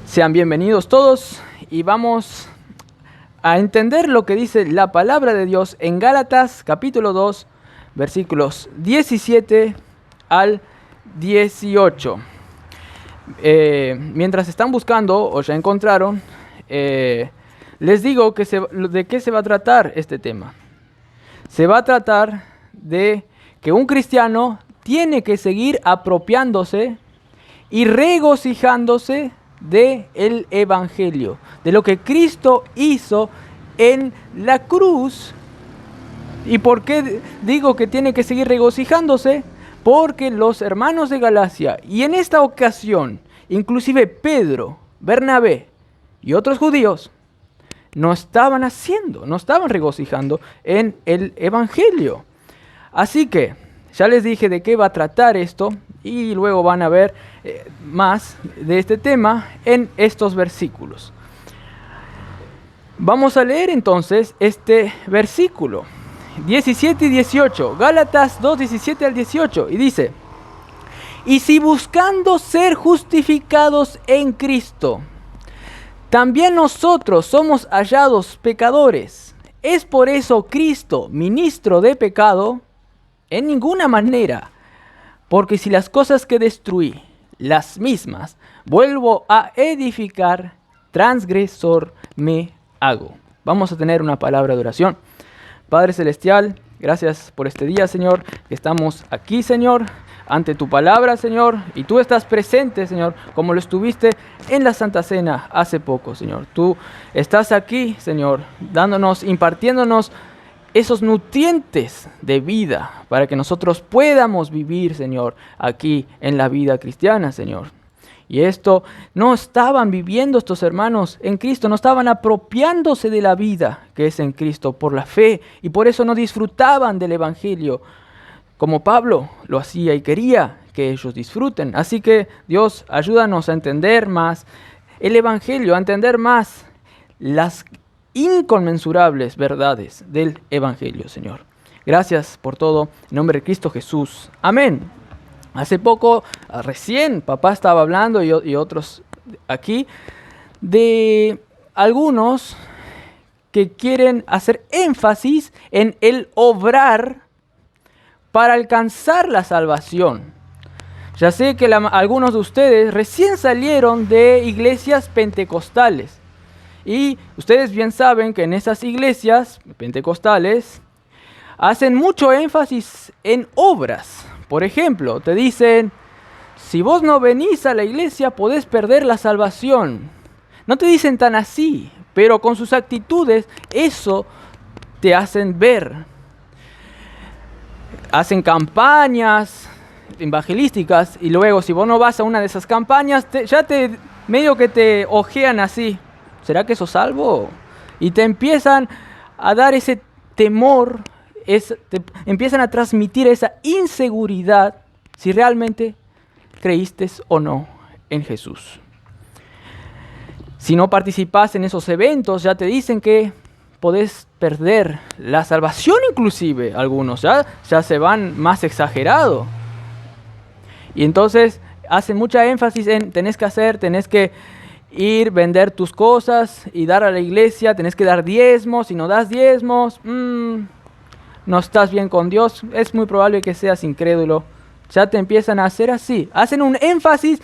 Sean bienvenidos todos y vamos a entender lo que dice la palabra de Dios en Gálatas capítulo 2, versículos 17 al 18. Mientras están buscando o ya encontraron, les digo de qué se va a tratar este tema. Se va a tratar de que un cristiano tiene que seguir apropiándose y regocijándose del Evangelio, de lo que Cristo hizo en la cruz. ¿Y por qué digo que tiene que seguir regocijándose? Porque los hermanos de Galacia, y en esta ocasión, inclusive Pedro, Bernabé y otros judíos, no estaban regocijando en el Evangelio. Así que, ya les dije de qué va a tratar esto, y luego van a ver más de este tema en estos versículos. Vamos a leer entonces este versículo 17 y 18, Gálatas 2, 17 al 18, y dice: y si buscando ser justificados en Cristo, también nosotros somos hallados pecadores, ¿es por eso Cristo ministro de pecado? En ninguna manera, porque si las cosas que destruí, las mismas, vuelvo a edificar, transgresor me hago. Vamos a tener una palabra de oración. Padre Celestial, gracias por este día, Señor, que estamos aquí, Señor, ante tu palabra, Señor, y tú estás presente, Señor, como lo estuviste en la Santa Cena hace poco, Señor. Tú estás aquí, Señor, impartiéndonos esos nutrientes de vida para que nosotros podamos vivir, Señor, aquí en la vida cristiana, Señor. Y esto no estaban viviendo estos hermanos en Cristo, no estaban apropiándose de la vida que es en Cristo por la fe, y por eso no disfrutaban del Evangelio como Pablo lo hacía y quería que ellos disfruten. Así que Dios, ayúdanos a entender más el Evangelio, a entender más las inconmensurables verdades del Evangelio, Señor. Gracias por todo, en nombre de Cristo Jesús. Amén. Hace poco, recién, papá estaba hablando y otros aquí, de algunos que quieren hacer énfasis en el obrar para alcanzar la salvación. Ya sé que algunos de ustedes recién salieron de iglesias pentecostales. Y ustedes bien saben que en esas iglesias pentecostales hacen mucho énfasis en obras. Por ejemplo, te dicen: si vos no venís a la iglesia podés perder la salvación. No te dicen tan así, pero con sus actitudes eso te hacen ver. Hacen campañas evangelísticas y luego si vos no vas a una de esas campañas, medio que te ojean así. ¿Será que sos salvo? Y te empiezan a dar ese temor, te empiezan a transmitir esa inseguridad si realmente creíste o no en Jesús. Si no participás en esos eventos, ya te dicen que podés perder la salvación, inclusive algunos ya se van más exagerado. Y entonces hacen mucha énfasis en tenés que ir, vender tus cosas y dar a la iglesia, tenés que dar diezmos. Si no das diezmos, no estás bien con Dios, es muy probable que seas incrédulo. Ya te empiezan a hacer así, hacen un énfasis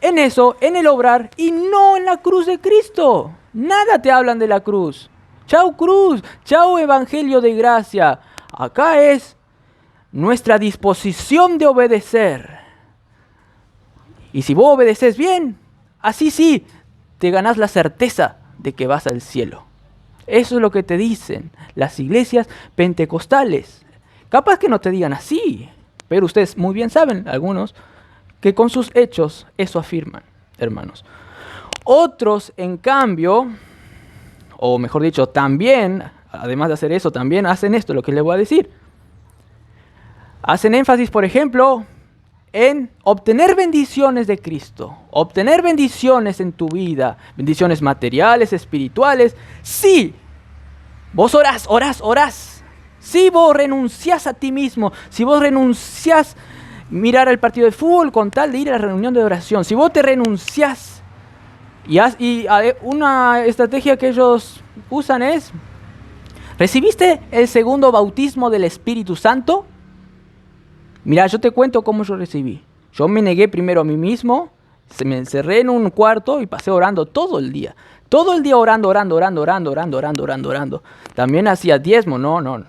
en eso, en el obrar, y no en la cruz de Cristo. Nada te hablan de la cruz. Chau cruz, chau evangelio de gracia. Acá es nuestra disposición de obedecer. Y si vos obedeces bien, así sí, te ganás la certeza de que vas al cielo. Eso es lo que te dicen las iglesias pentecostales. Capaz que no te digan así, pero ustedes muy bien saben, algunos, que con sus hechos eso afirman, hermanos. Otros, en cambio, o mejor dicho, también, además de hacer eso, también hacen esto, lo que les voy a decir. Hacen énfasis, por ejemplo, en obtener bendiciones de Cristo, obtener bendiciones en tu vida, bendiciones materiales, espirituales. Sí, vos orás. Si vos renunciás a ti mismo, si vos renunciás mirar el partido de fútbol con tal de ir a la reunión de oración, si vos te renunciás Una estrategia que ellos usan es: ¿recibiste el segundo bautismo del Espíritu Santo? Mira, yo te cuento cómo yo recibí. Yo me negué primero a mí mismo, me encerré en un cuarto y pasé orando todo el día. Todo el día orando. También hacía diezmo, no.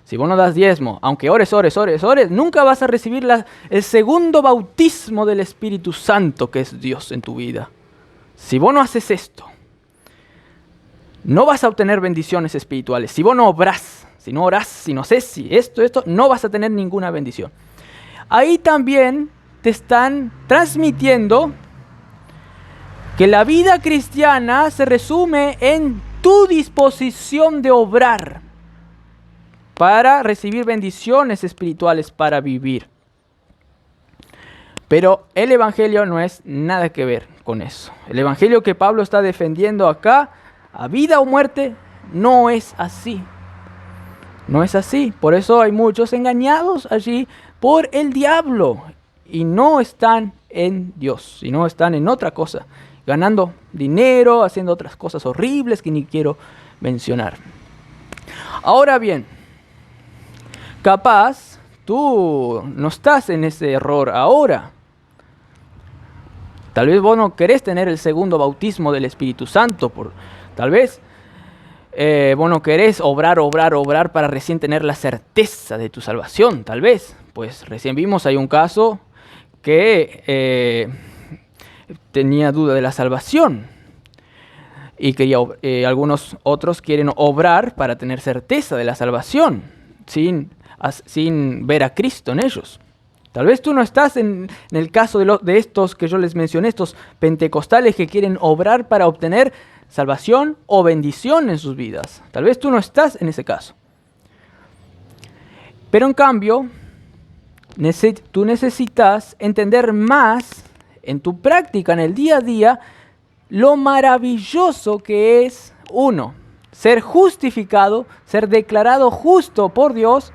Si vos no das diezmo, aunque ores, nunca vas a recibir el segundo bautismo del Espíritu Santo, que es Dios en tu vida. Si vos no haces esto, no vas a obtener bendiciones espirituales. Si vos no obrás, si no orás, si no haces si esto, no vas a tener ninguna bendición. Ahí también te están transmitiendo que la vida cristiana se resume en tu disposición de obrar para recibir bendiciones espirituales para vivir. Pero el Evangelio no es nada que ver con eso. El Evangelio que Pablo está defendiendo acá, a vida o muerte, no es así. No es así. Por eso hay muchos engañados allí por el diablo y no están en Dios, sino están en otra cosa, ganando dinero, haciendo otras cosas horribles que ni quiero mencionar. Ahora bien, capaz tú no estás en ese error ahora. Tal vez vos no querés tener el segundo bautismo del Espíritu Santo. Tal vez vos no querés obrar para recién tener la certeza de tu salvación. Tal vez, pues recién vimos, hay un caso que tenía duda de la salvación. Y algunos otros quieren obrar para tener certeza de la salvación, sin ver a Cristo en ellos. Tal vez tú no estás en el caso de estos que yo les mencioné, estos pentecostales que quieren obrar para obtener salvación o bendición en sus vidas. Tal vez tú no estás en ese caso. Pero en cambio, tú necesitas entender más en tu práctica, en el día a día, lo maravilloso que es, uno, ser justificado, ser declarado justo por Dios,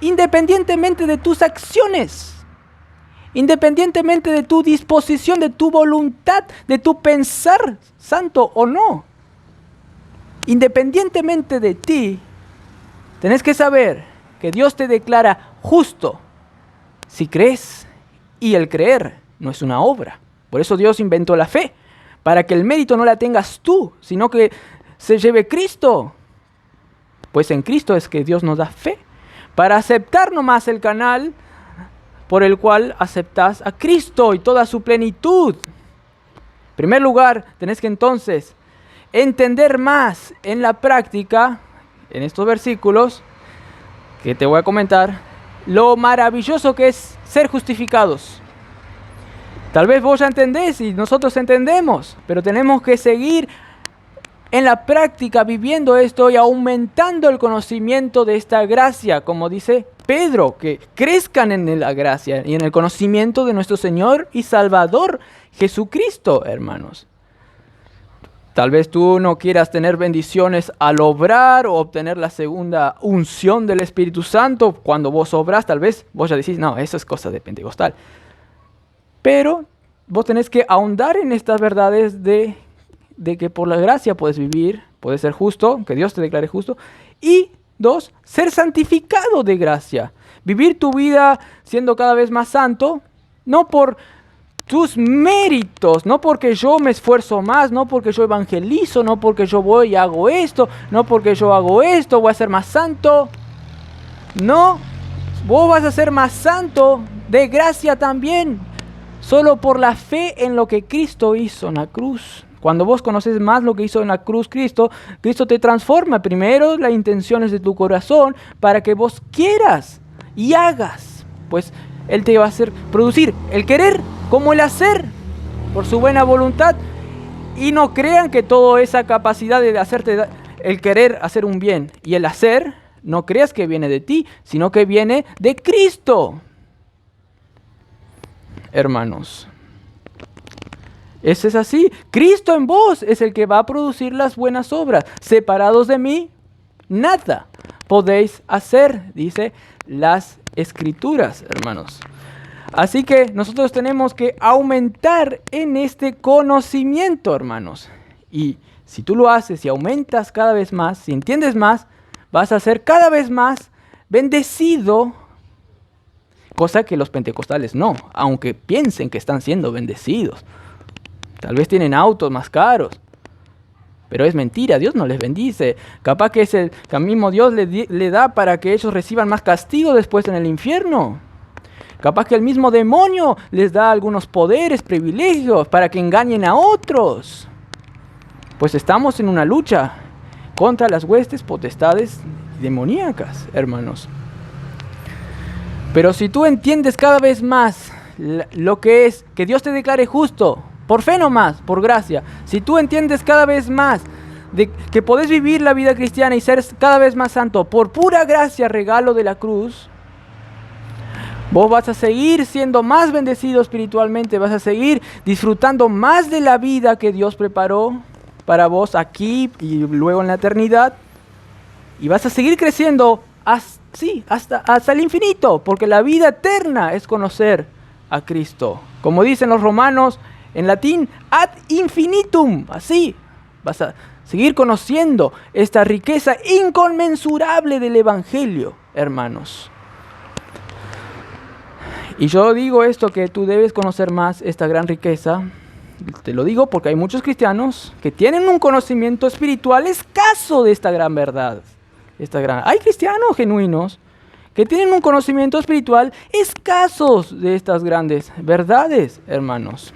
independientemente de tus acciones, independientemente de tu disposición, de tu voluntad, de tu pensar santo o no. Independientemente de ti, tenés que saber que Dios te declara justo si crees, y el creer no es una obra. Por eso Dios inventó la fe, para que el mérito no la tengas tú, sino que se lleve Cristo. Pues en Cristo es que Dios nos da fe, para aceptar nomás el canal por el cual aceptas a Cristo y toda su plenitud. En primer lugar, tenés que entonces entender más en la práctica, en estos versículos que te voy a comentar, lo maravilloso que es ser justificados. Tal vez vos ya entendés y nosotros entendemos, pero tenemos que seguir en la práctica viviendo esto y aumentando el conocimiento de esta gracia, como dice Pedro, que crezcan en la gracia y en el conocimiento de nuestro Señor y Salvador Jesucristo, hermanos. Tal vez tú no quieras tener bendiciones al obrar o obtener la segunda unción del Espíritu Santo. Cuando vos obras, tal vez vos ya decís, no, eso es cosa de pentecostal. Pero vos tenés que ahondar en estas verdades de que por la gracia puedes vivir, puedes ser justo, que Dios te declare justo. Y dos, ser santificado de gracia. Vivir tu vida siendo cada vez más santo, no por tus méritos, no porque yo me esfuerzo más, no porque yo evangelizo, no porque yo voy y hago esto, no porque yo hago esto, voy a ser más santo. No, vos vas a ser más santo de gracia también, solo por la fe en lo que Cristo hizo en la cruz. Cuando vos conoces más lo que hizo en la cruz Cristo, Cristo te transforma primero las intenciones de tu corazón para que vos quieras y hagas. Pues Él te va a hacer producir el querer como el hacer por su buena voluntad. Y no crean que toda esa capacidad de hacerte el querer hacer un bien y el hacer, no creas que viene de ti, sino que viene de Cristo. Hermanos, eso es así. Cristo en vos es el que va a producir las buenas obras. Separados de mí, nada podéis hacer, dice las Escrituras, hermanos. Así que nosotros tenemos que aumentar en este conocimiento, hermanos. Y si tú lo haces y aumentas cada vez más, si entiendes más, vas a ser cada vez más bendecido, cosa que los pentecostales no, aunque piensen que están siendo bendecidos. Tal vez tienen autos más caros, pero es mentira, Dios no les bendice. Capaz que es el que mismo Dios le da para que ellos reciban más castigo después en el infierno. Capaz que el mismo demonio les da algunos poderes, privilegios para que engañen a otros. Pues estamos en una lucha contra las huestes potestades demoníacas, hermanos. Pero si tú entiendes cada vez más lo que es que Dios te declare justo, por fe nomás, por gracia. Si tú entiendes cada vez más de que podés vivir la vida cristiana y ser cada vez más santo por pura gracia, regalo de la cruz, vos vas a seguir siendo más bendecido espiritualmente, vas a seguir disfrutando más de la vida que Dios preparó para vos aquí y luego en la eternidad. Y vas a seguir creciendo hasta el infinito, porque la vida eterna es conocer a Cristo. Como dicen los romanos, en latín, ad infinitum. Así vas a seguir conociendo esta riqueza inconmensurable del Evangelio, hermanos. Y yo digo esto, que tú debes conocer más esta gran riqueza. Te lo digo porque hay muchos cristianos que tienen un conocimiento espiritual escaso de esta gran verdad. Hay cristianos genuinos que tienen un conocimiento espiritual escasos de estas grandes verdades, hermanos.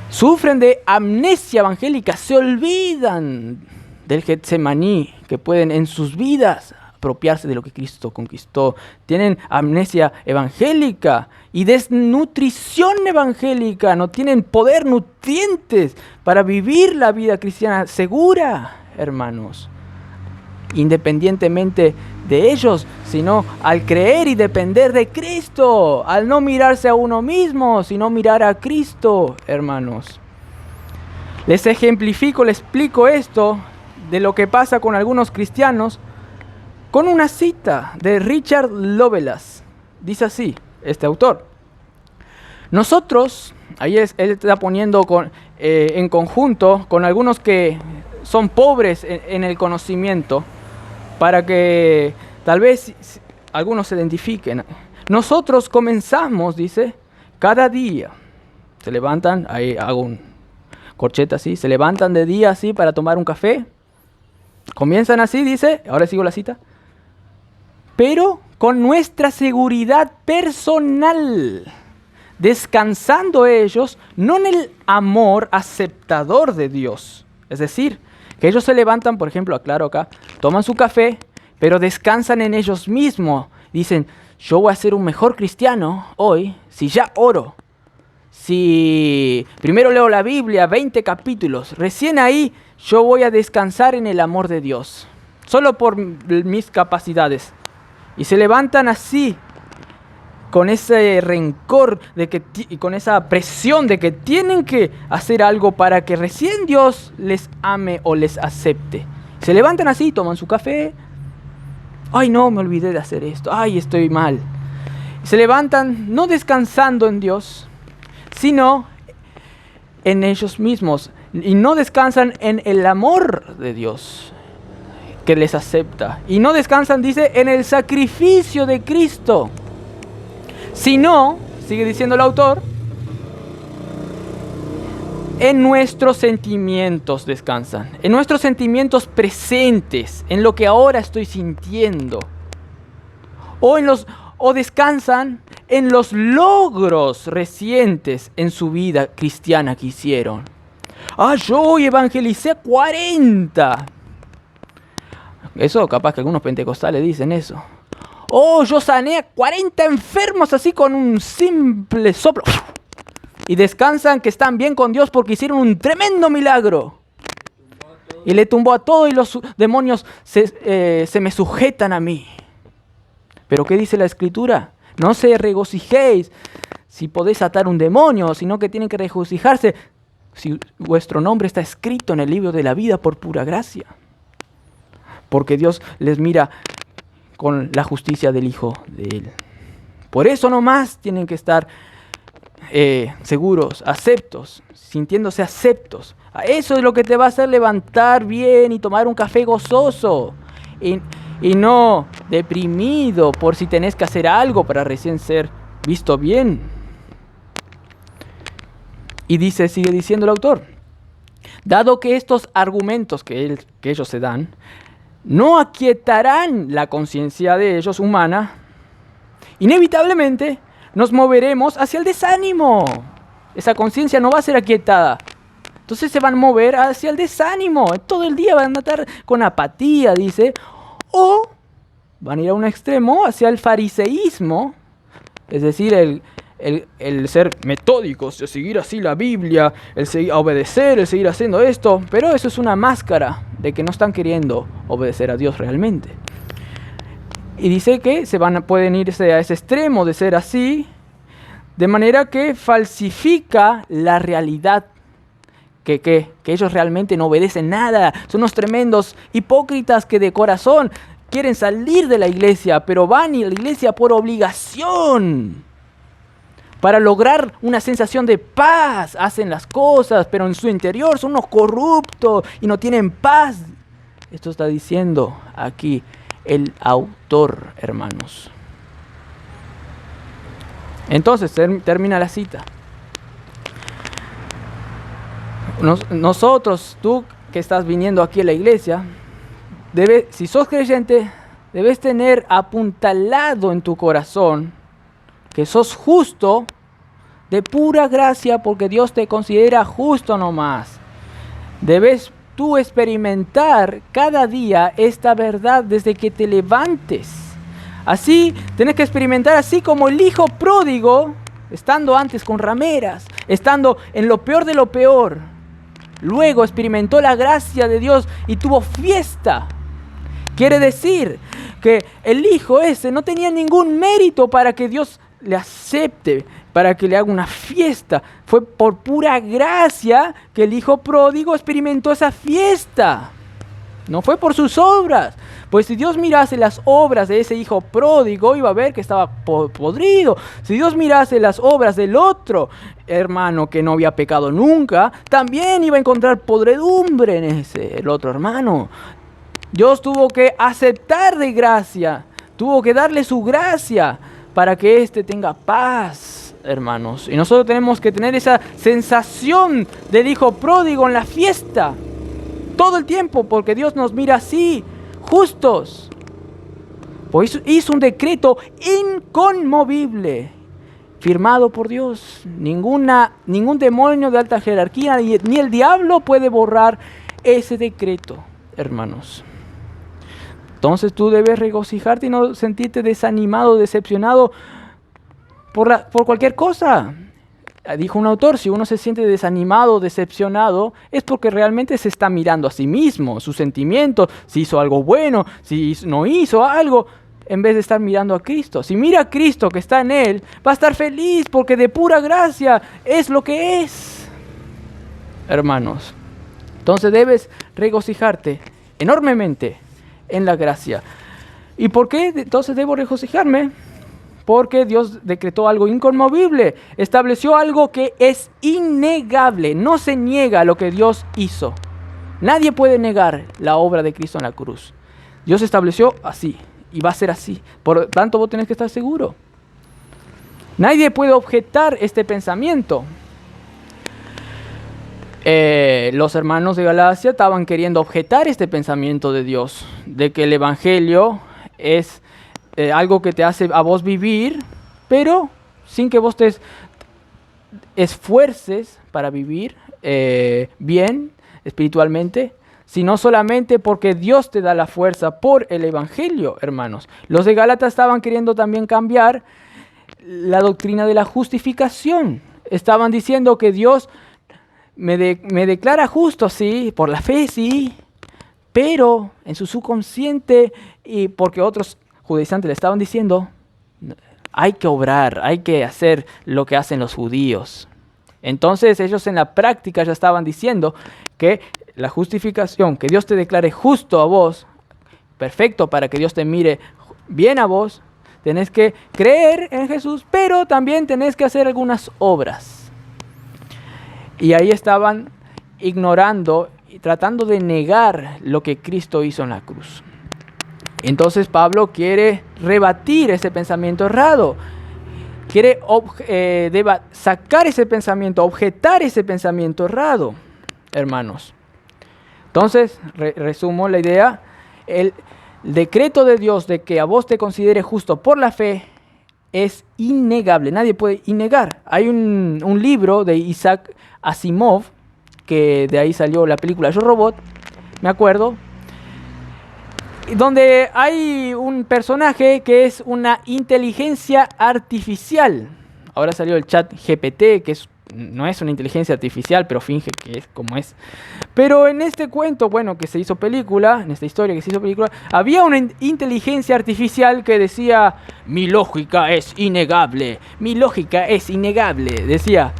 Sufren de amnesia evangélica, se olvidan del Getsemaní, que pueden en sus vidas apropiarse de lo que Cristo conquistó. Tienen amnesia evangélica y desnutrición evangélica, no tienen poder, nutrientes para vivir la vida cristiana segura, hermanos. Independientemente de ellos, sino al creer y depender de Cristo, al no mirarse a uno mismo, sino mirar a Cristo, hermanos. Les explico esto de lo que pasa con algunos cristianos con una cita de Richard Lovelace. Dice así, este autor: nosotros, ahí él está poniendo en conjunto con algunos que son pobres en el conocimiento, para que tal vez algunos se identifiquen. Nosotros comenzamos, dice, cada día. Se levantan, ahí hago un corchete así, se levantan de día así para tomar un café. Comienzan así, dice, ahora sigo la cita. Pero con nuestra seguridad personal, descansando ellos, no en el amor aceptador de Dios. Es decir, que ellos se levantan, por ejemplo, aclaro acá, toman su café, pero descansan en ellos mismos. Dicen, yo voy a ser un mejor cristiano hoy si ya oro. Si primero leo la Biblia, 20 capítulos, recién ahí yo voy a descansar en el amor de Dios, solo por mis capacidades. Y se levantan así, con ese rencor y con esa presión de que tienen que hacer algo para que recién Dios les ame o les acepte. Se levantan así, toman su café. Ay, no, me olvidé de hacer esto. Ay, estoy mal. Se levantan no descansando en Dios, sino en ellos mismos. Y no descansan en el amor de Dios que les acepta. Y no descansan, dice, en el sacrificio de Cristo. Sino, sigue diciendo el autor, en nuestros sentimientos descansan, en nuestros sentimientos presentes, en lo que ahora estoy sintiendo, o descansan en los logros recientes en su vida cristiana que hicieron. Yo hoy evangelicé 40. Eso capaz que algunos pentecostales dicen eso. Yo sané a 40 enfermos así con un simple soplo. Y descansan que están bien con Dios porque hicieron un tremendo milagro. Y le tumbó a todo y los demonios se me sujetan a mí. Pero ¿qué dice la Escritura? No se regocijéis si podéis atar un demonio, sino que tienen que regocijarse si vuestro nombre está escrito en el libro de la vida por pura gracia. Porque Dios les mira con la justicia del Hijo de Él. Por eso nomás tienen que estar seguros, aceptos, sintiéndose aceptos. Eso es lo que te va a hacer levantar bien y tomar un café gozoso. Y no deprimido por si tenés que hacer algo para recién ser visto bien. Y sigue diciendo el autor, dado que estos argumentos que ellos se dan no aquietarán la conciencia de ellos humana, inevitablemente nos moveremos hacia el desánimo. Esa conciencia no va a ser aquietada. Entonces se van a mover hacia el desánimo. Todo el día van a estar con apatía, dice. O van a ir a un extremo hacia el fariseísmo. Es decir, el ser metódicos, el seguir así la Biblia, el obedecer, el seguir haciendo esto. Pero eso es una máscara de que no están queriendo obedecer a Dios realmente. Y dice que pueden irse a ese extremo de ser así, de manera que falsifica la realidad, que ellos realmente no obedecen nada. Son unos tremendos hipócritas que de corazón quieren salir de la iglesia, pero van a la iglesia por obligación. Para lograr una sensación de paz, hacen las cosas, pero en su interior son unos corruptos y no tienen paz. Esto está diciendo aquí el autor, hermanos. Entonces termina la cita. Nosotros, tú que estás viniendo aquí a la iglesia, si sos creyente, debes tener apuntalado en tu corazón que sos justo de pura gracia porque Dios te considera justo nomás. Debes tú experimentar cada día esta verdad desde que te levantes. Así, tenés que experimentar así como el hijo pródigo, estando antes con rameras, estando en lo peor de lo peor. Luego experimentó la gracia de Dios y tuvo fiesta. Quiere decir que el hijo ese no tenía ningún mérito para que Dios le acepte, para que le haga una fiesta. Fue por pura gracia que el hijo pródigo experimentó esa fiesta. No fue por sus obras. Pues si Dios mirase las obras de ese hijo pródigo, iba a ver que estaba podrido. Si Dios mirase las obras del otro hermano que no había pecado nunca, también iba a encontrar podredumbre en el otro hermano. Dios tuvo que aceptar de gracia, tuvo que darle su gracia para que éste tenga paz, hermanos. Y nosotros tenemos que tener esa sensación del hijo pródigo en la fiesta todo el tiempo, porque Dios nos mira así, justos. Pues hizo un decreto inconmovible, firmado por Dios. Ningún demonio de alta jerarquía ni el diablo puede borrar ese decreto, hermanos. Entonces tú debes regocijarte y no sentirte desanimado, decepcionado por cualquier cosa. Dijo un autor, si uno se siente desanimado, decepcionado, es porque realmente se está mirando a sí mismo, sus sentimientos, si hizo algo bueno, si no hizo algo, en vez de estar mirando a Cristo. Si mira a Cristo que está en él, va a estar feliz porque de pura gracia es lo que es. Hermanos, entonces debes regocijarte enormemente en la gracia. ¿Y por qué entonces debo regocijarme? Porque Dios decretó algo inconmovible, estableció algo que es innegable, no se niega lo que Dios hizo. Nadie puede negar la obra de Cristo en la cruz. Dios estableció así y va a ser así. Por lo tanto, vos tenés que estar seguro. Nadie puede objetar este pensamiento. Los hermanos de Galacia estaban queriendo objetar este pensamiento de Dios, de que el evangelio es algo que te hace a vos vivir, pero sin que vos te esfuerces para vivir bien espiritualmente, sino solamente porque Dios te da la fuerza por el evangelio, hermanos. Los de Gálatas estaban queriendo también cambiar la doctrina de la justificación. Estaban diciendo que Dios me declara justo, sí, por la fe, sí, pero en su subconsciente, y porque otros judaizantes le estaban diciendo, hay que obrar, hay que hacer lo que hacen los judíos. Entonces ellos en la práctica ya estaban diciendo que la justificación, que Dios te declare justo a vos, perfecto para que Dios te mire bien a vos, tenés que creer en Jesús, pero también tenés que hacer algunas obras. Y ahí estaban ignorando y tratando de negar lo que Cristo hizo en la cruz. Entonces Pablo quiere rebatir ese pensamiento errado. Quiere sacar ese pensamiento, objetar ese pensamiento errado, hermanos. Entonces, resumo la idea. El decreto de Dios de que a vos te considere justo por la fe es innegable. Nadie puede negar. Hay un libro de Isaac Asimov, que de ahí salió la película Yo Robot, me acuerdo, donde hay un personaje que es una inteligencia artificial. Ahora salió el chat GPT, que no es una inteligencia artificial, pero finge que es como es. Pero en este cuento, bueno, que se hizo película, en esta historia que se hizo película, había una inteligencia artificial que decía: mi lógica es innegable, mi lógica es innegable, decía.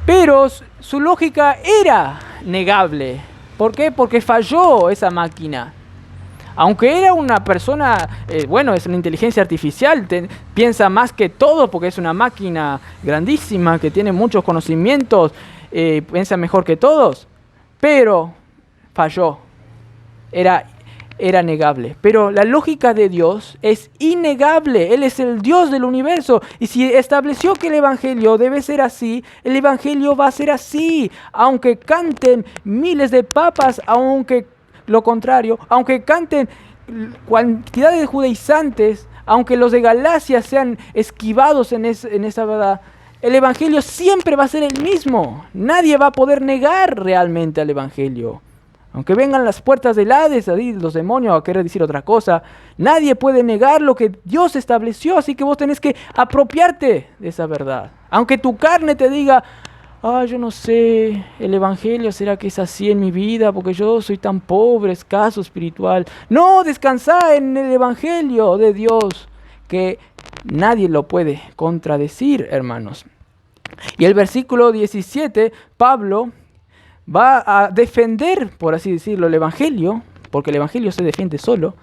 Pero su lógica era negable. ¿Por qué? Porque falló esa máquina. Aunque era una persona, es una inteligencia artificial, piensa más que todo porque es una máquina grandísima que tiene muchos conocimientos, piensa mejor que todos, pero falló, era negable. Pero la lógica de Dios es innegable, Él es el Dios del universo, y si estableció que el Evangelio debe ser así, el Evangelio va a ser así, aunque canten miles de papas, aunque lo contrario, aunque canten cantidades de judaizantes, aunque los de Galacia sean esquivados en esa verdad, el Evangelio siempre va a ser el mismo. Nadie va a poder negar realmente al Evangelio. Aunque vengan las puertas del Hades, los demonios a querer decir otra cosa, nadie puede negar lo que Dios estableció, así que vos tenés que apropiarte de esa verdad. Aunque tu carne te diga: yo no sé, el Evangelio, ¿será que es así en mi vida? Porque yo soy tan pobre, escaso espiritual. No, descansá en el Evangelio de Dios, que nadie lo puede contradecir, hermanos. Y el versículo 17, Pablo va a defender, por así decirlo, el Evangelio, porque el Evangelio se defiende solo,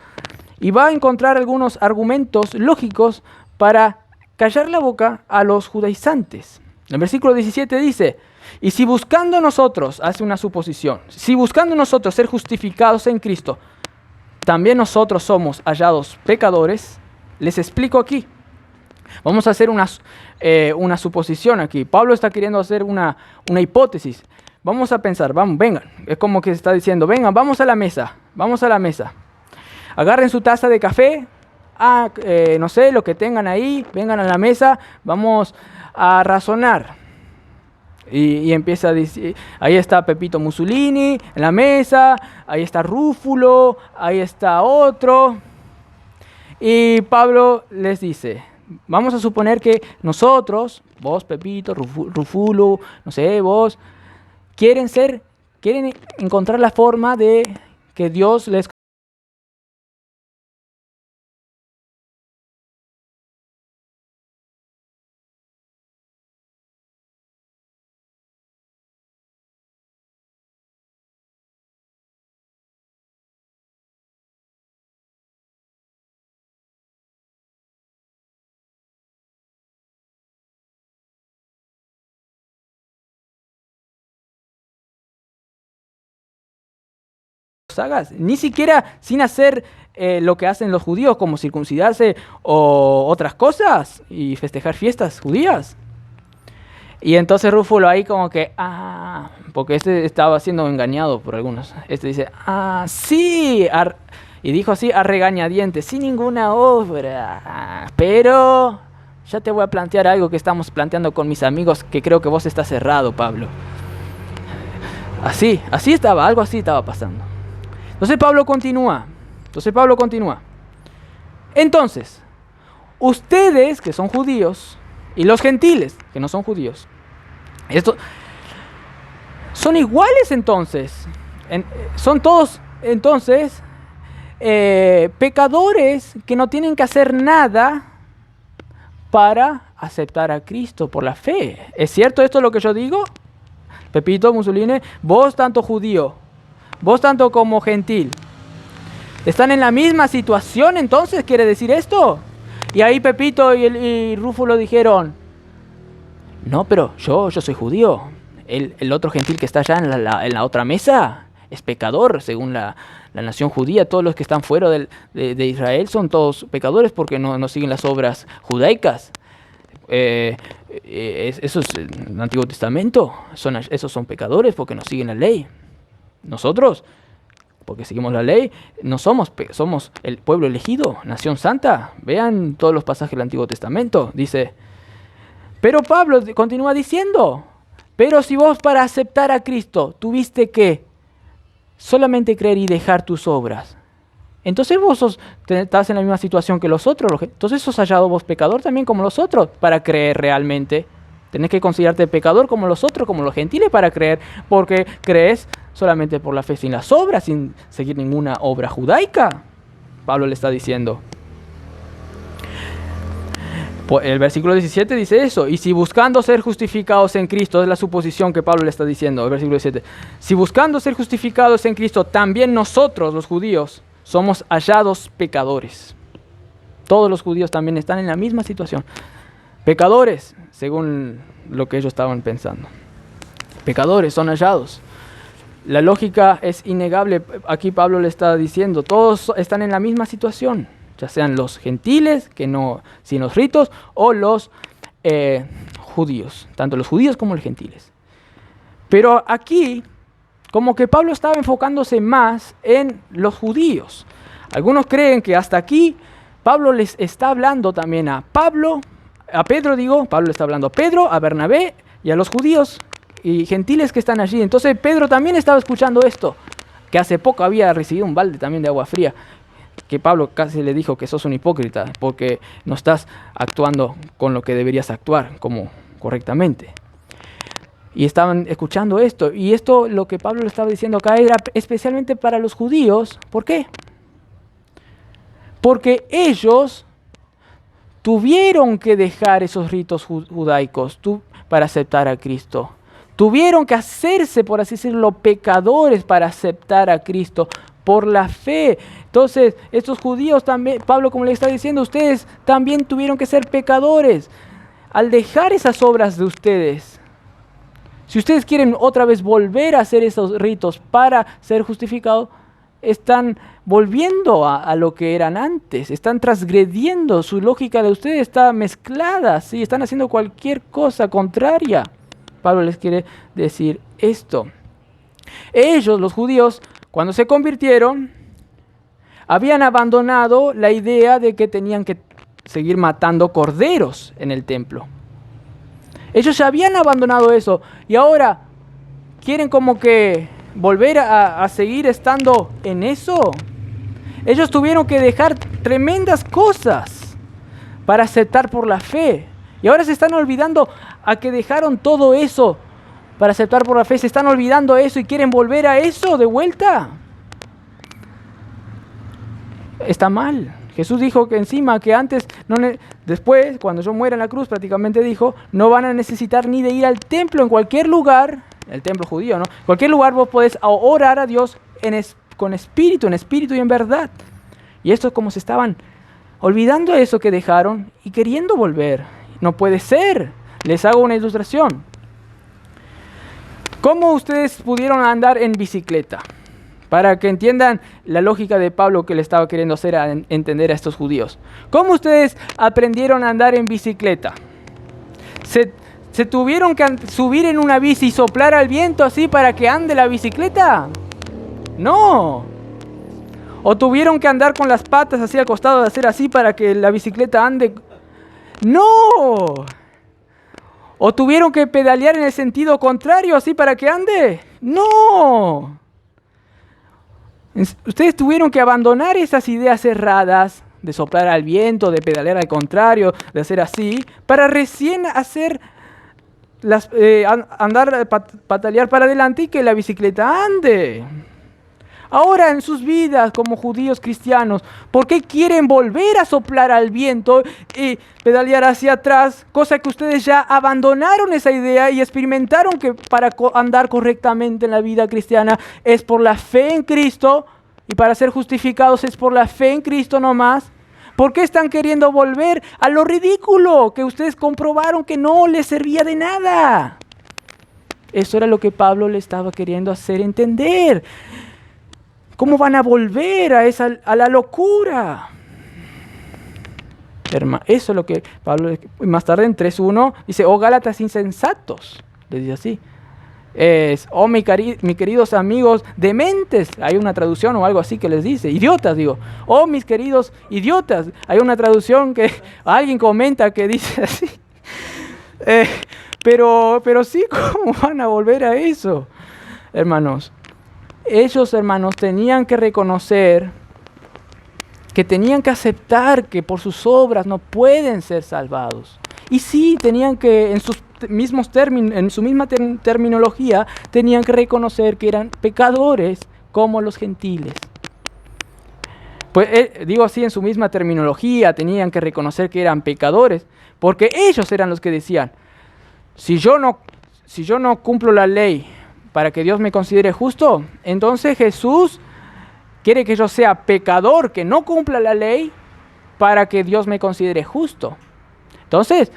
y va a encontrar algunos argumentos lógicos para callar la boca a los judaizantes. El versículo 17 dice: y si buscando nosotros, hace una suposición, si buscando nosotros ser justificados en Cristo, también nosotros somos hallados pecadores, les explico aquí. Vamos a hacer una suposición aquí. Pablo está queriendo hacer una hipótesis. Vamos a pensar, vengan, es como que se está diciendo: vengan, vamos a la mesa. Agarren su taza de café, no sé, lo que tengan ahí, vengan a la mesa, vamos a razonar. Y empieza a decir, ahí está Pepito Mussolini en la mesa, ahí está Rúfulo, ahí está otro. Y Pablo les dice: vamos a suponer que nosotros, vos Pepito, Rúfulo, no sé, vos, quieren encontrar la forma de que Dios les hagas, ni siquiera sin hacer lo que hacen los judíos, como circuncidarse o otras cosas y festejar fiestas judías. Y entonces Rúfulo ahí como que, porque estaba siendo engañado por algunos. Dice, sí, y dijo así a regañadientes, sin ninguna obra, pero ya te voy a plantear algo que estamos planteando con mis amigos, que creo que vos estás errado, Pablo. Algo así estaba pasando. Entonces Pablo continúa. Entonces, ustedes que son judíos y los gentiles que no son judíos, son iguales entonces. Son todos entonces pecadores que no tienen que hacer nada para aceptar a Cristo por la fe. ¿Es cierto esto lo que yo digo? Pepito Mussolini, vos tanto judío, vos tanto como gentil, ¿están en la misma situación entonces? ¿Quiere decir esto? Y ahí Pepito y Rúfulo dijeron, no, pero yo soy judío. El otro gentil que está allá en la otra mesa es pecador, según la nación judía. Todos los que están fuera de Israel son todos pecadores porque no siguen las obras judaicas. Eso es en el Antiguo Testamento. Esos son pecadores porque no siguen la ley. Nosotros, porque seguimos la ley, no somos el pueblo elegido, nación santa. Vean todos los pasajes del Antiguo Testamento. Dice, pero Pablo continúa diciendo, pero si vos para aceptar a Cristo tuviste que solamente creer y dejar tus obras, entonces vos estás en la misma situación que los otros. Entonces sos hallado vos pecador también como los otros para creer realmente. Tenés que considerarte pecador como los otros, como los gentiles para creer, porque crees solamente por la fe sin las obras, sin seguir ninguna obra judaica. Pablo le está diciendo. El versículo 17 dice eso, y si buscando ser justificados en Cristo, es la suposición que Pablo le está diciendo, el versículo 17, si buscando ser justificados en Cristo, también nosotros los judíos somos hallados pecadores. Todos los judíos también están en la misma situación, pecadores, según lo que ellos estaban pensando. Pecadores son hallados. La lógica es innegable, aquí Pablo le está diciendo, todos están en la misma situación, ya sean los gentiles, que no sin los ritos, o los judíos, tanto los judíos como los gentiles. Pero aquí, como que Pablo estaba enfocándose más en los judíos. Algunos creen que hasta aquí Pablo les está hablando también a Pedro le está hablando a Pedro, a Bernabé y a los judíos y gentiles que están allí. Entonces Pedro también estaba escuchando esto, que hace poco había recibido un balde también de agua fría, que Pablo casi le dijo que sos un hipócrita porque no estás actuando con lo que deberías actuar como correctamente. Y estaban escuchando esto, y esto lo que Pablo le estaba diciendo acá era especialmente para los judíos. ¿Por qué? Porque ellos tuvieron que dejar esos ritos judaicos para aceptar a Cristo. Tuvieron que hacerse, por así decirlo, pecadores para aceptar a Cristo por la fe. Entonces, estos judíos también, Pablo como le está diciendo, ustedes también tuvieron que ser pecadores al dejar esas obras de ustedes. Si ustedes quieren otra vez volver a hacer esos ritos para ser justificados, están volviendo a lo que eran antes, están transgrediendo, su lógica de ustedes está mezclada, ¿sí? Están haciendo cualquier cosa contraria. Pablo les quiere decir esto. Ellos, los judíos, cuando se convirtieron, habían abandonado la idea de que tenían que seguir matando corderos en el templo. Ellos ya habían abandonado eso y ahora quieren como que volver a seguir estando en eso. Ellos tuvieron que dejar tremendas cosas para aceptar por la fe. Y ahora se están olvidando a que dejaron todo eso para aceptar por la fe. Se están olvidando eso y quieren volver a eso de vuelta. Está mal. Jesús dijo que encima, que antes, después, cuando yo muera en la cruz, prácticamente dijo, no van a necesitar ni de ir al templo en cualquier lugar, el templo judío, ¿no? En cualquier lugar vos podés orar a Dios con espíritu, en espíritu y en verdad. Y esto es como se estaban olvidando eso que dejaron y queriendo volver. No puede ser. Les hago una ilustración. ¿Cómo ustedes pudieron andar en bicicleta? Para que entiendan la lógica de Pablo que le estaba queriendo hacer entender a estos judíos. ¿Cómo ustedes aprendieron a andar en bicicleta? ¿Se tuvieron que subir en una bici y soplar al viento así para que ande la bicicleta? No. ¿O tuvieron que andar con las patas así al costado, de hacer así para que la bicicleta ande? No. ¿O tuvieron que pedalear en el sentido contrario así para que ande? No. Ustedes tuvieron que abandonar esas ideas erradas de soplar al viento, de pedalear al contrario, de hacer así, para recién hacer patalear para adelante y que la bicicleta ande. Ahora en sus vidas como judíos cristianos, ¿por qué quieren volver a soplar al viento y pedalear hacia atrás? Cosa que ustedes ya abandonaron esa idea y experimentaron que para andar correctamente en la vida cristiana es por la fe en Cristo y para ser justificados es por la fe en Cristo nomás. ¿Por qué están queriendo volver a lo ridículo que ustedes comprobaron que no les servía de nada? Eso era lo que Pablo le estaba queriendo hacer entender. ¿Cómo van a volver a la locura? Eso es lo que Pablo, más tarde en 3.1, dice, oh Gálatas insensatos, les dice así. Mis queridos amigos dementes, hay una traducción o algo así que les dice, idiotas digo, oh mis queridos idiotas, hay una traducción que alguien comenta que dice así, pero sí, ¿cómo van a volver a eso? Hermanos, ellos hermanos tenían que reconocer que tenían que aceptar que por sus obras no pueden ser salvados. Y sí, tenían que, en su misma terminología, tenían que reconocer que eran pecadores como los gentiles. Pues digo así, en su misma terminología, tenían que reconocer que eran pecadores, porque ellos eran los que decían, si yo no cumplo la ley para que Dios me considere justo, entonces Jesús quiere que yo sea pecador, que no cumpla la ley, para que Dios me considere justo. Entonces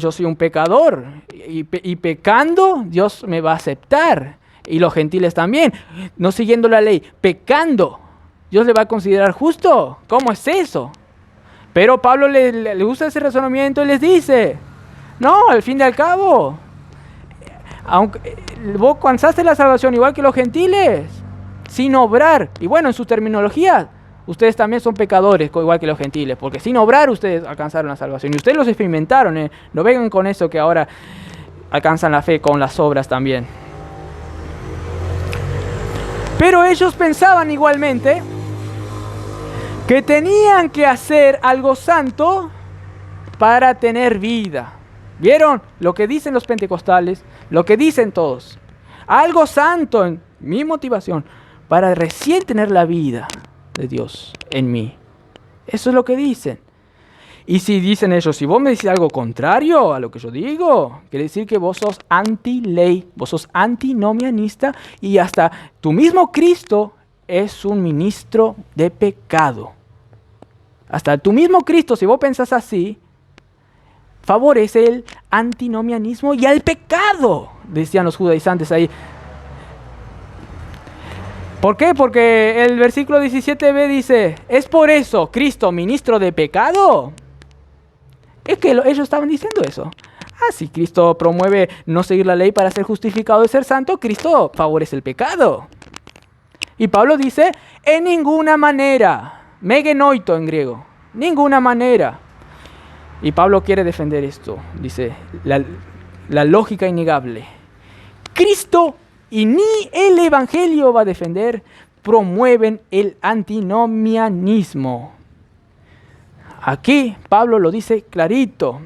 yo soy un pecador y pecando Dios me va a aceptar. Y los gentiles también, no siguiendo la ley, pecando, ¿Dios le va a considerar justo? ¿Cómo es eso? Pero Pablo le usa ese razonamiento y les dice, no, al fin y al cabo, aunque vos alcanzaste la salvación igual que los gentiles, sin obrar, y bueno, en su terminología, ustedes también son pecadores, igual que los gentiles, porque sin obrar ustedes alcanzaron la salvación, y ustedes los experimentaron, no vengan con eso que ahora alcanzan la fe con las obras también. Pero ellos pensaban igualmente que tenían que hacer algo santo para tener vida. ¿Vieron lo que dicen los pentecostales? Lo que dicen todos. Algo santo en mi motivación para recién tener la vida de Dios en mí. Eso es lo que dicen. Y si dicen ellos, si vos me decís algo contrario a lo que yo digo, quiere decir que vos sos anti-ley, vos sos antinomianista y hasta tu mismo Cristo es un ministro de pecado. Hasta tu mismo Cristo, si vos pensás así, favorece el antinomianismo y el pecado, decían los judaizantes ahí. ¿Por qué? Porque el versículo 17b dice, ¿es por eso Cristo ministro de pecado? Es que ellos estaban diciendo eso. Si Cristo promueve no seguir la ley para ser justificado y ser santo, Cristo favorece el pecado. Y Pablo dice, en ninguna manera, megenoito en griego, ninguna manera. Y Pablo quiere defender esto, dice, la lógica innegable. Cristo y ni el Evangelio va a defender, promueven el antinomianismo. Aquí Pablo lo dice clarito.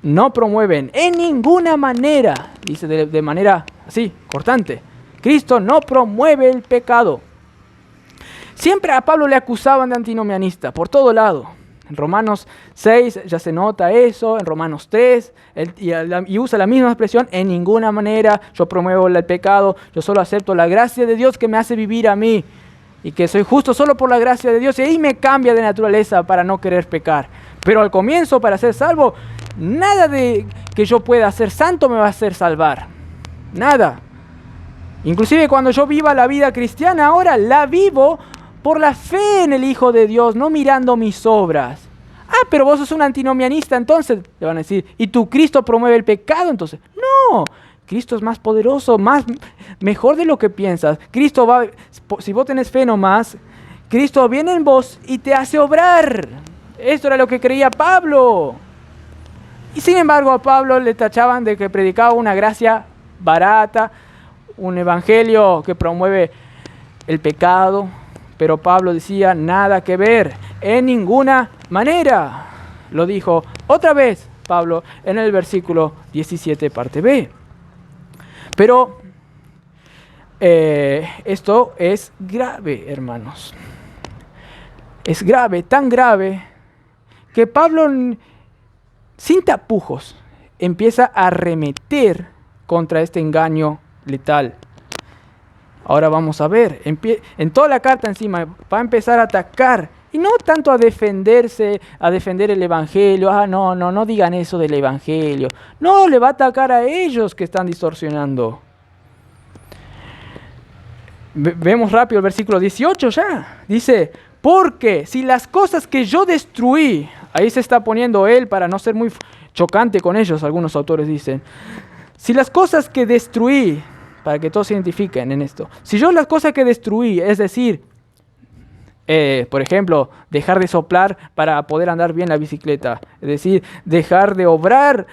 No promueven en ninguna manera, dice de manera así, cortante. Cristo no promueve el pecado. Siempre a Pablo le acusaban de antinomianista, por todo lado. En Romanos 6 ya se nota eso, en Romanos 3, y usa la misma expresión, en ninguna manera yo promuevo el pecado, yo solo acepto la gracia de Dios que me hace vivir a mí, y que soy justo solo por la gracia de Dios, y ahí me cambia de naturaleza para no querer pecar. Pero al comienzo, para ser salvo, nada de que yo pueda ser santo me va a hacer salvar, nada. Inclusive cuando yo viva la vida cristiana, ahora la vivo por la fe en el Hijo de Dios, no mirando mis obras. Pero vos sos un antinomianista, entonces, le van a decir, ¿y tu Cristo promueve el pecado? Entonces, no, Cristo es más poderoso, mejor de lo que piensas. Cristo va, si vos tenés fe nomás, Cristo viene en vos y te hace obrar. Esto era lo que creía Pablo. Y sin embargo a Pablo le tachaban de que predicaba una gracia barata, un evangelio que promueve el pecado. Pero Pablo decía, nada que ver, en ninguna manera. Lo dijo otra vez Pablo en el versículo 17, parte B. Pero esto es grave, hermanos. Es grave, tan grave, que Pablo, sin tapujos, empieza a arremeter contra este engaño letal. Ahora vamos a ver, en toda la carta encima va a empezar a atacar Y no tanto a defenderse, a defender el Evangelio. No digan eso del Evangelio. No, le va a atacar a ellos que están distorsionando. Vemos rápido el versículo 18 ya. Dice, porque si las cosas que yo destruí, ahí se está poniendo él para no ser muy chocante con ellos, algunos autores dicen. Si las cosas que destruí, para que todos se identifiquen en esto. Si yo las cosas que destruí, es decir, por ejemplo, dejar de soplar para poder andar bien la bicicleta, es decir, dejar de obrar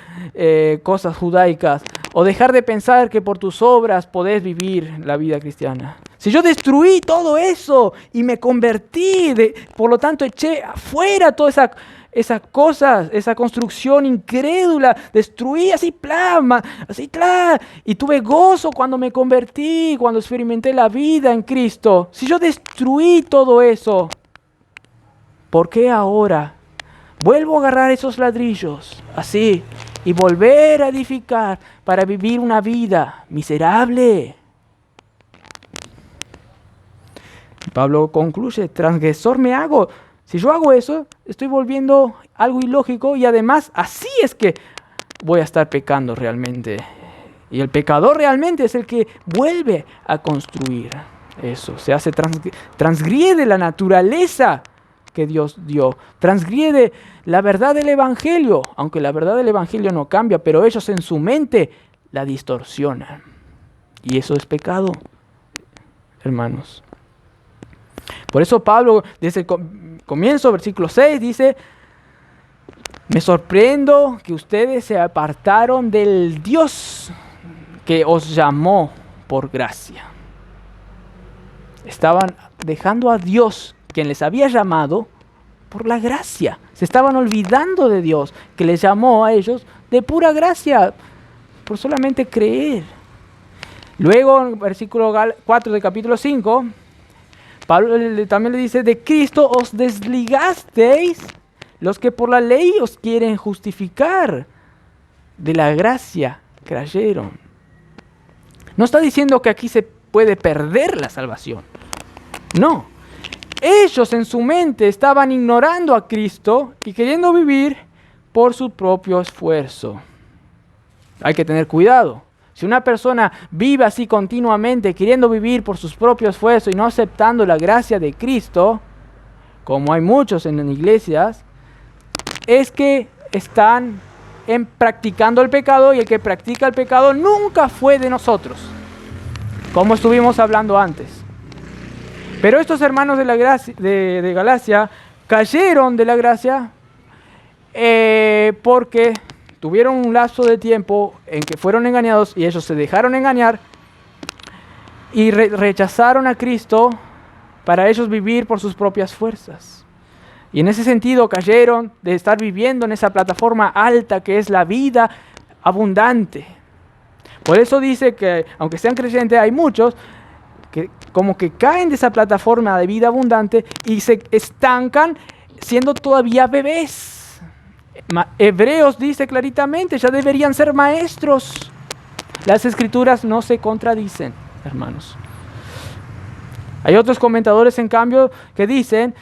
cosas judaicas, o dejar de pensar que por tus obras podés vivir la vida cristiana. Si yo destruí todo eso y me convertí, por lo tanto eché afuera todas esas cosas, esa construcción incrédula, destruí así, y tuve gozo cuando me convertí, cuando experimenté la vida en Cristo. Si yo destruí todo eso, ¿por qué ahora vuelvo a agarrar esos ladrillos así y volver a edificar para vivir una vida miserable? Pablo concluye, transgresor me hago. Si yo hago eso, estoy volviendo algo ilógico y además así es que voy a estar pecando realmente. Y el pecador realmente es el que vuelve a construir eso. Se hace transgrede la naturaleza que Dios dio. Transgrede la verdad del Evangelio, aunque la verdad del Evangelio no cambia, pero ellos en su mente la distorsionan. Y eso es pecado, hermanos. Por eso Pablo, desde el comienzo, versículo 6, dice, me sorprendo que ustedes se apartaron del Dios que os llamó por gracia. Estaban dejando a Dios, quien les había llamado, por la gracia. Se estaban olvidando de Dios, que les llamó a ellos de pura gracia, por solamente creer. Luego, en versículo 4 del capítulo 5, Pablo también le dice, de Cristo os desligasteis los que por la ley os quieren justificar. De la gracia creyeron. No está diciendo que aquí se puede perder la salvación. No. Ellos en su mente estaban ignorando a Cristo y queriendo vivir por su propio esfuerzo. Hay que tener cuidado. Si una persona vive así continuamente, queriendo vivir por sus propios esfuerzos y no aceptando la gracia de Cristo, como hay muchos en iglesias, es que están practicando el pecado, y el que practica el pecado nunca fue de nosotros, como estuvimos hablando antes. Pero estos hermanos de Galacia cayeron de la gracia porque tuvieron un lapso de tiempo en que fueron engañados y ellos se dejaron engañar y rechazaron a Cristo para ellos vivir por sus propias fuerzas. Y en ese sentido cayeron de estar viviendo en esa plataforma alta que es la vida abundante. Por eso dice que, aunque sean creyentes, hay muchos que como que caen de esa plataforma de vida abundante y se estancan siendo todavía bebés. Hebreos dice claritamente, ya deberían ser maestros. Las escrituras no se contradicen, hermanos. Hay otros comentadores, en cambio, que dicen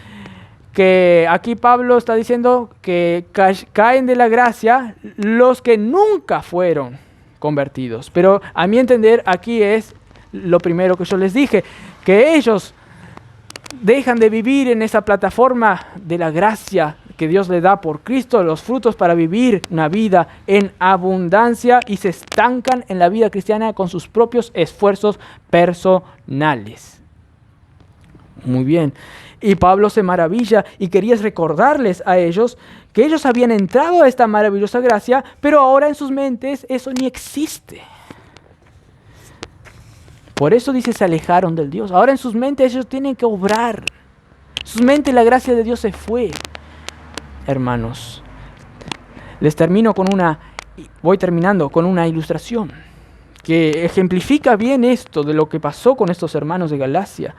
que aquí Pablo está diciendo que caen de la gracia los que nunca fueron convertidos. Pero a mi entender, aquí es lo primero que yo les dije, que ellos dejan de vivir en esa plataforma de la gracia que Dios le da por Cristo, los frutos para vivir una vida en abundancia, y se estancan en la vida cristiana con sus propios esfuerzos personales. Muy bien. Y Pablo se maravilla y quería recordarles a ellos que ellos habían entrado a esta maravillosa gracia, pero ahora en sus mentes eso ni existe. Por eso dice, se alejaron del Dios. Ahora en sus mentes ellos tienen que obrar. En sus mentes la gracia de Dios se fue. Hermanos, voy terminando con una ilustración que ejemplifica bien esto de lo que pasó con estos hermanos de Galacia,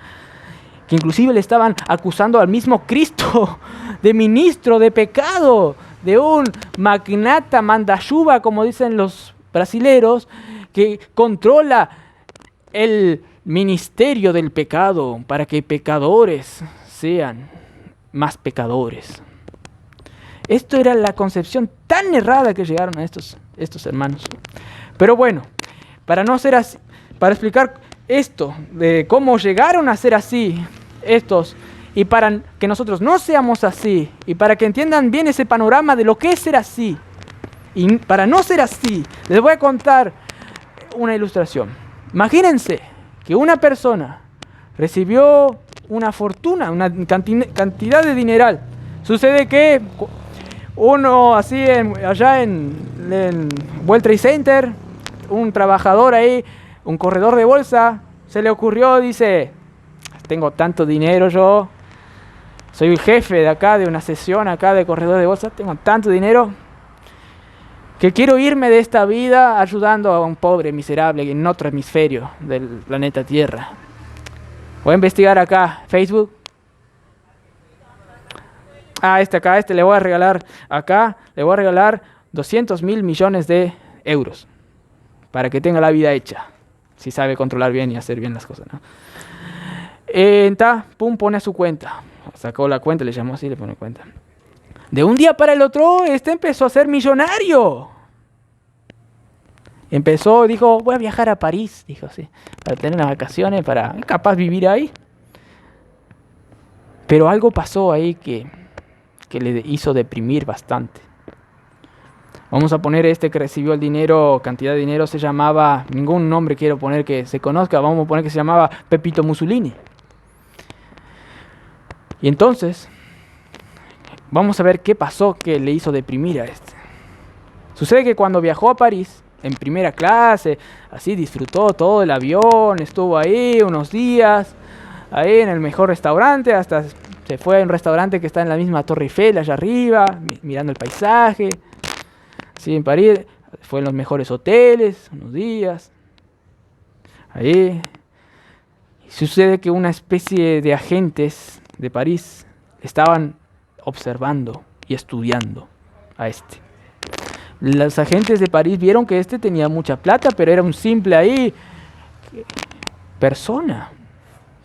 que inclusive le estaban acusando al mismo Cristo de ministro de pecado, de un magnata mandayuba, como dicen los brasileros, que controla el ministerio del pecado para que pecadores sean más pecadores. Esto era la concepción tan errada que llegaron a estos hermanos. Pero bueno, para no ser así, para explicar esto, de cómo llegaron a ser así estos, y para que nosotros no seamos así, y para que entiendan bien ese panorama de lo que es ser así, y para no ser así, les voy a contar una ilustración. Imagínense que una persona recibió una fortuna, una cantidad de dineral. Sucede que uno así allá en World Trade Center, un trabajador ahí, un corredor de bolsa, se le ocurrió, dice, tengo tanto dinero yo, soy el jefe de acá, de una sesión acá de corredor de bolsa, tengo tanto dinero que quiero irme de esta vida ayudando a un pobre miserable en otro hemisferio del planeta Tierra. Voy a investigar acá, Facebook. Este le voy a regalar acá, le voy a regalar 200 mil millones de euros para que tenga la vida hecha, si sabe controlar bien y hacer bien las cosas, ¿no? Pum, pone a su cuenta. Sacó la cuenta, le llamó así, le pone cuenta. De un día para el otro, empezó a ser millonario. Dijo, voy a viajar a París, dijo así, para tener unas vacaciones, para capaz vivir ahí. Pero algo pasó ahí que le hizo deprimir bastante. Vamos a poner que recibió el dinero, cantidad de dinero, se llamaba, ningún nombre quiero poner que se conozca, vamos a poner que se llamaba Pepito Mussolini. Y entonces, vamos a ver qué pasó que le hizo deprimir a este. Sucede que cuando viajó a París, en primera clase, así disfrutó todo el avión, estuvo ahí unos días, ahí en el mejor restaurante, hasta se fue a un restaurante que está en la misma Torre Eiffel, allá arriba, mirando el paisaje. Sí, en París, fue en los mejores hoteles, unos días. Ahí. Y sucede que una especie de agentes de París estaban observando y estudiando a este. Los agentes de París vieron que tenía mucha plata, pero era un simple ahí persona,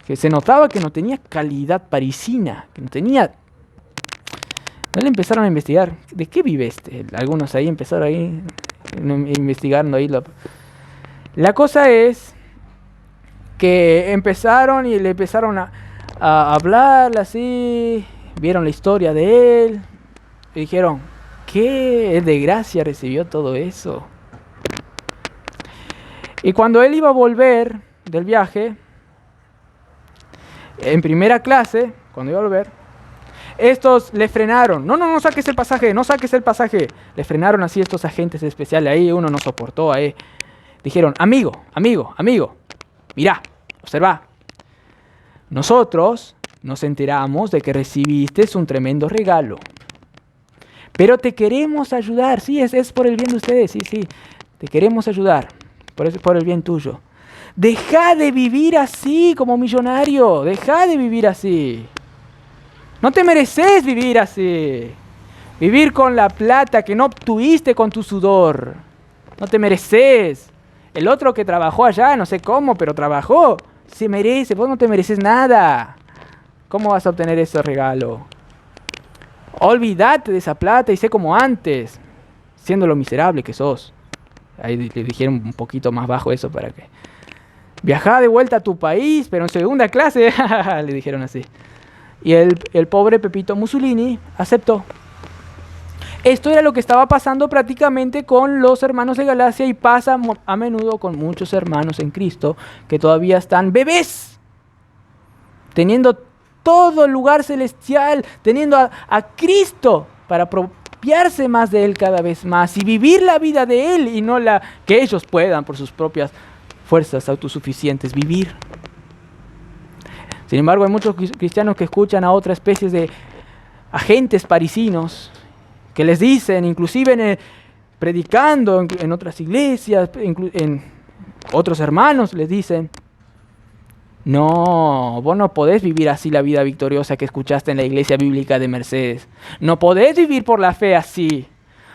que se notaba que no tenía calidad parisina, que no tenía. Le empezaron a investigar, ¿de qué vive Algunos ahí empezaron ahí investigando ahí. La cosa es que empezaron y le empezaron a hablar así, vieron la historia de él y dijeron, ¿qué desgracia recibió todo eso? Y cuando él iba a volver del viaje, en primera clase, cuando iba a volver, estos le frenaron. No saques el pasaje, no saques el pasaje. Le frenaron así estos agentes especiales ahí, uno no soportó ahí. Dijeron, amigo, mirá, observa. Nosotros nos enteramos de que recibiste un tremendo regalo. Pero te queremos ayudar, sí, es por el bien de ustedes, sí, te queremos ayudar, por el bien tuyo. Deja de vivir así como millonario, deja de vivir así. No te mereces vivir así. Vivir con la plata que no obtuviste con tu sudor. No te mereces. El otro que trabajó allá, no sé cómo, pero trabajó, se merece. Vos no te mereces nada. ¿Cómo vas a obtener ese regalo? Olvídate de esa plata y sé como antes, siendo lo miserable que sos. Ahí le dijeron un poquito más bajo eso para que... Viajá de vuelta a tu país, pero en segunda clase, le dijeron así. Y el pobre Pepito Mussolini aceptó. Esto era lo que estaba pasando prácticamente con los hermanos de Galacia y pasa a menudo con muchos hermanos en Cristo que todavía están bebés, teniendo todo el lugar celestial, teniendo a Cristo para apropiarse más de Él cada vez más y vivir la vida de Él y no la que ellos puedan por sus propias fuerzas autosuficientes vivir. Sin embargo, hay muchos cristianos que escuchan a otras especies de agentes parisinos que les dicen, inclusive predicando en otras iglesias, en otros hermanos les dicen, no, vos no podés vivir así la vida victoriosa que escuchaste en la iglesia bíblica de Mercedes. No podés vivir por la fe así.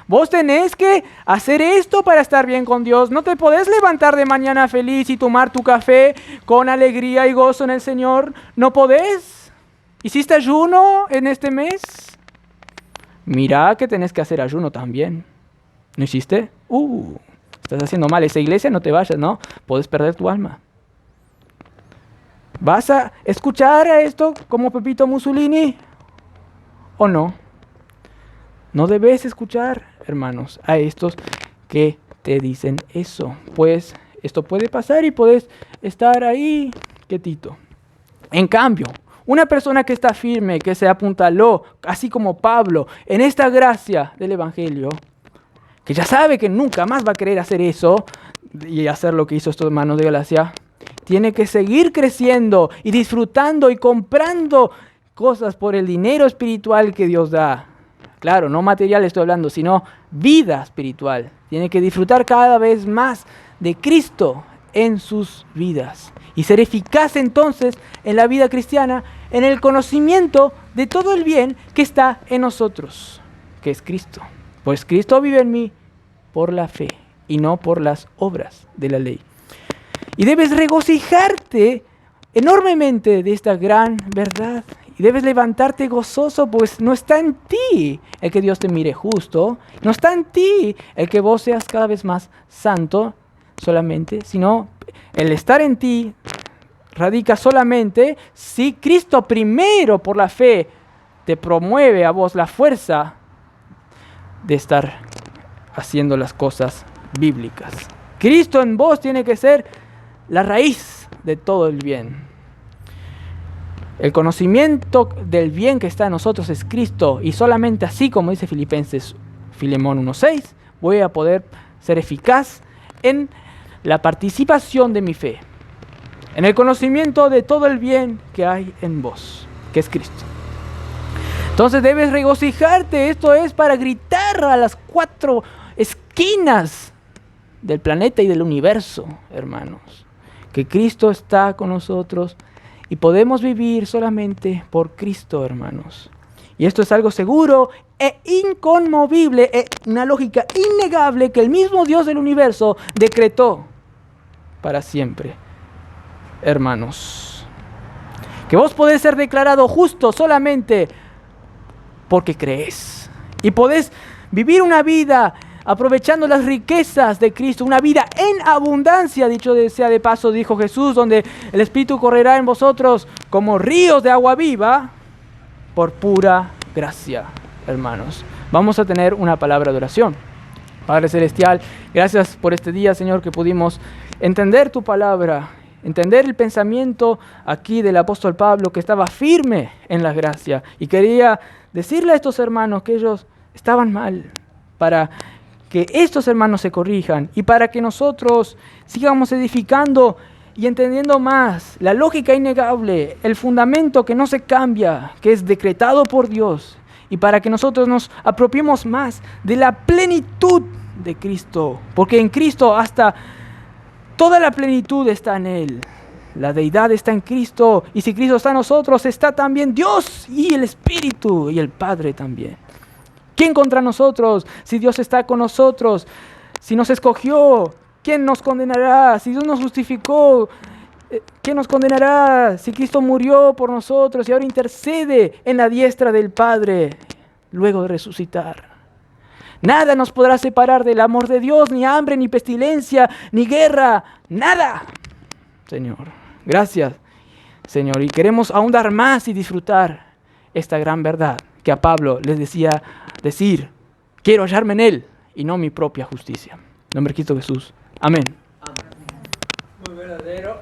Vos tenés que hacer esto para estar bien con Dios. No te podés levantar de mañana feliz y tomar tu café con alegría y gozo en el Señor. No podés. ¿Hiciste ayuno en este mes? Mira que tenés que hacer ayuno también. ¿No hiciste? Estás haciendo mal. Esa iglesia, no te vayas, ¿no? Puedes perder tu alma. ¿Vas a escuchar a esto como Pepito Mussolini o no? No debes escuchar, hermanos, a estos que te dicen eso. Pues esto puede pasar y puedes estar ahí quietito. En cambio, una persona que está firme, que se apuntaló, así como Pablo, en esta gracia del Evangelio, que ya sabe que nunca más va a querer hacer eso y hacer lo que hizo estos hermanos de Galacia, tiene que seguir creciendo y disfrutando y comprando cosas por el dinero espiritual que Dios da. Claro, no material estoy hablando, sino vida espiritual. Tiene que disfrutar cada vez más de Cristo en sus vidas y ser eficaz entonces en la vida cristiana, en el conocimiento de todo el bien que está en nosotros, que es Cristo. Pues Cristo vive en mí por la fe y no por las obras de la ley. Y debes regocijarte enormemente de esta gran verdad. Y debes levantarte gozoso, pues no está en ti el que Dios te mire justo, no está en ti el que vos seas cada vez más santo solamente, sino el estar en ti radica solamente si Cristo primero por la fe te promueve a vos la fuerza de estar haciendo las cosas bíblicas. Cristo en vos tiene que ser la raíz de todo el bien. El conocimiento del bien que está en nosotros es Cristo, y solamente así, como dice Filemón 1:6, voy a poder ser eficaz en la participación de mi fe, en el conocimiento de todo el bien que hay en vos, que es Cristo. Entonces debes regocijarte. Esto es para gritar a las 4 esquinas del planeta y del universo, hermanos, que Cristo está con nosotros y podemos vivir solamente por Cristo, hermanos. Y esto es algo seguro e inconmovible, una lógica innegable que el mismo Dios del universo decretó para siempre, hermanos. Que vos podés ser declarado justo solamente porque crees. Y podés vivir una vida aprovechando las riquezas de Cristo, una vida en abundancia, dicho sea de paso, dijo Jesús, donde el Espíritu correrá en vosotros como ríos de agua viva, por pura gracia, hermanos. Vamos a tener una palabra de oración. Padre Celestial, gracias por este día, Señor, que pudimos entender tu palabra, entender el pensamiento aquí del apóstol Pablo, que estaba firme en la gracia, y quería decirle a estos hermanos que ellos estaban mal, para que estos hermanos se corrijan y para que nosotros sigamos edificando y entendiendo más la lógica innegable, el fundamento que no se cambia, que es decretado por Dios, y para que nosotros nos apropiemos más de la plenitud de Cristo, porque en Cristo hasta toda la plenitud está en Él. La deidad está en Cristo, y si Cristo está en nosotros, está también Dios y el Espíritu y el Padre también. ¿Quién contra nosotros? Si Dios está con nosotros, si nos escogió, ¿quién nos condenará? Si Dios nos justificó, ¿quién nos condenará? Si Cristo murió por nosotros y ahora intercede en la diestra del Padre, luego de resucitar. Nada nos podrá separar del amor de Dios, ni hambre, ni pestilencia, ni guerra, nada. Señor, gracias, Señor, y queremos ahondar más y disfrutar esta gran verdad que a Pablo les decía decir, quiero hallarme en Él y no mi propia justicia. En nombre de Cristo Jesús. Amén. Muy verdadero.